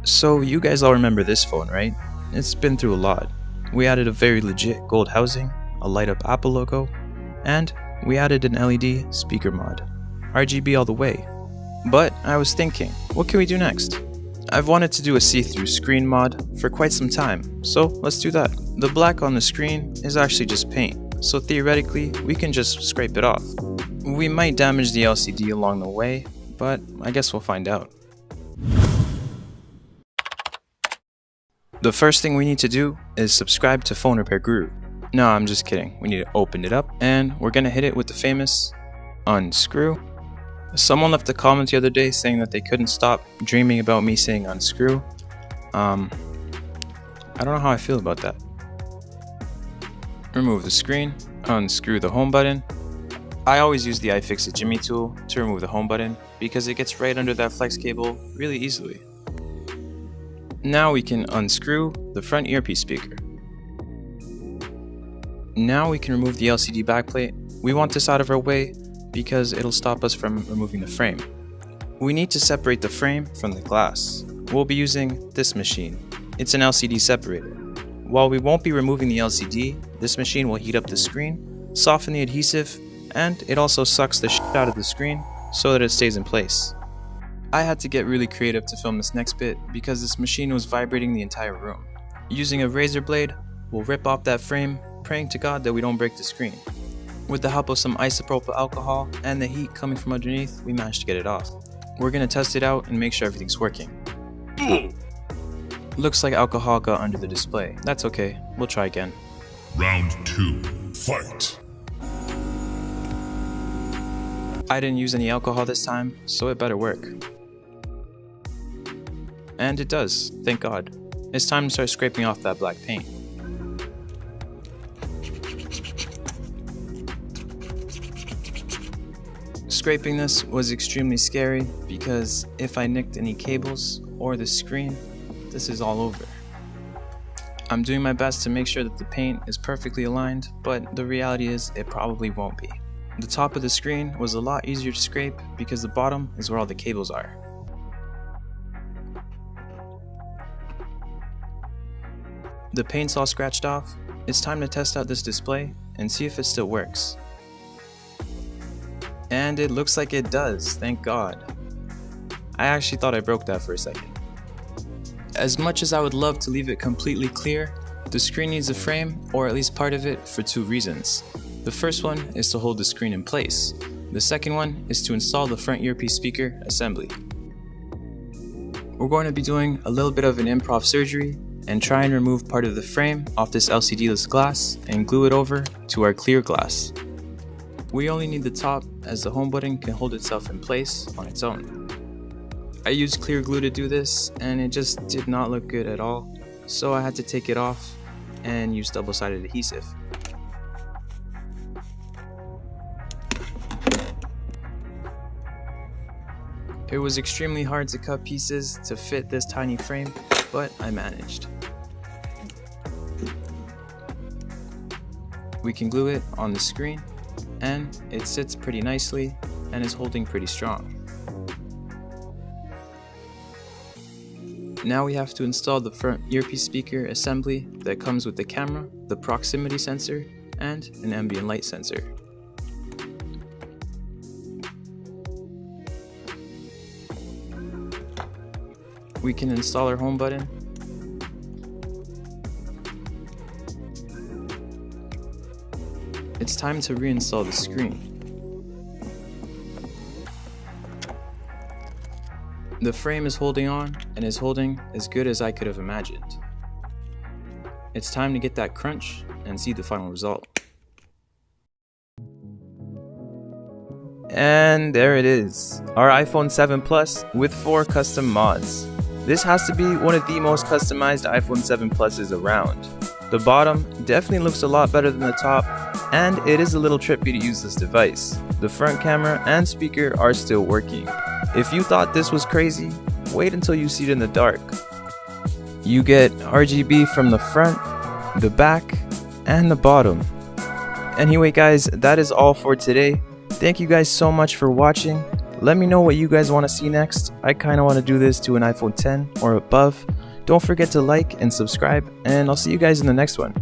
So you guys all remember this phone, right? It's been through a lot. We added a very legit gold housing, a light up Apple logo, and we added an LED speaker mod. RGB all the way. But I was thinking, what can we do next? I've wanted to do a see-through screen mod for quite some time, so let's do that. The black on the screen is actually just paint, so theoretically we can just scrape it off. We might damage the LCD along the way, but I guess we'll find out. The first thing we need to do is subscribe to Phone Repair Guru. No, I'm just kidding. We need to open it up and we're gonna hit it with the famous unscrew. Someone left a comment the other day saying that they couldn't stop dreaming about me saying unscrew. I don't know how I feel about that. Remove the screen, unscrew the home button. I always use the iFixit Jimmy tool to remove the home button because it gets right under that flex cable really easily. Now we can unscrew the front earpiece speaker. Now we can remove the LCD backplate. We want this out of our way because it'll stop us from removing the frame. We need to separate the frame from the glass. We'll be using this machine. It's an LCD separator. While we won't be removing the LCD, this machine will heat up the screen, soften the adhesive, and it also sucks the shit out of the screen so that it stays in place. I had to get really creative to film this next bit because this machine was vibrating the entire room. Using a razor blade, we'll rip off that frame, praying to God that we don't break the screen. With the help of some isopropyl alcohol and the heat coming from underneath, we managed to get it off. We're gonna test it out and make sure everything's working. Looks like alcohol got under the display. That's okay, we'll try again. Round 2, fight! I didn't use any alcohol this time, so it better work. And it does, thank God. It's time to start scraping off that black paint. Scraping this was extremely scary because if I nicked any cables or the screen, this is all over. I'm doing my best to make sure that the paint is perfectly aligned, but the reality is it probably won't be. The top of the screen was a lot easier to scrape because the bottom is where all the cables are. The paint's all scratched off. It's time to test out this display and see if it still works. And it looks like it does, thank God. I actually thought I broke that for a second. As much as I would love to leave it completely clear, the screen needs a frame, or at least part of it, for two reasons. The first one is to hold the screen in place. The second one is to install the front earpiece speaker assembly. We're going to be doing a little bit of an improv surgery and try and remove part of the frame off this LCD-less glass and glue it over to our clear glass. We only need the top as the home button can hold itself in place on its own. I used clear glue to do this and it just did not look good at all, so I had to take it off and use double-sided adhesive. It was extremely hard to cut pieces to fit this tiny frame, but I managed. We can glue it on the screen, and it sits pretty nicely and is holding pretty strong. Now we have to install the front earpiece speaker assembly that comes with the camera, the proximity sensor, and an ambient light sensor. We can install our home button. It's time to reinstall the screen. The frame is holding on and is holding as good as I could have imagined. It's time to get that crunch and see the final result. And there it is, our iPhone 7 Plus with 4 custom mods. This has to be one of the most customized iPhone 7 Pluses around. The bottom definitely looks a lot better than the top, and it is a little trippy to use this device. The front camera and speaker are still working. If you thought this was crazy, wait until you see it in the dark. You get RGB from the front, the back, and the bottom. Anyway guys, that is all for today. Thank you guys so much for watching. Let me know what you guys want to see next. I kind of want to do this to an iPhone 10 or above. Don't forget to like and subscribe, and I'll see you guys in the next one.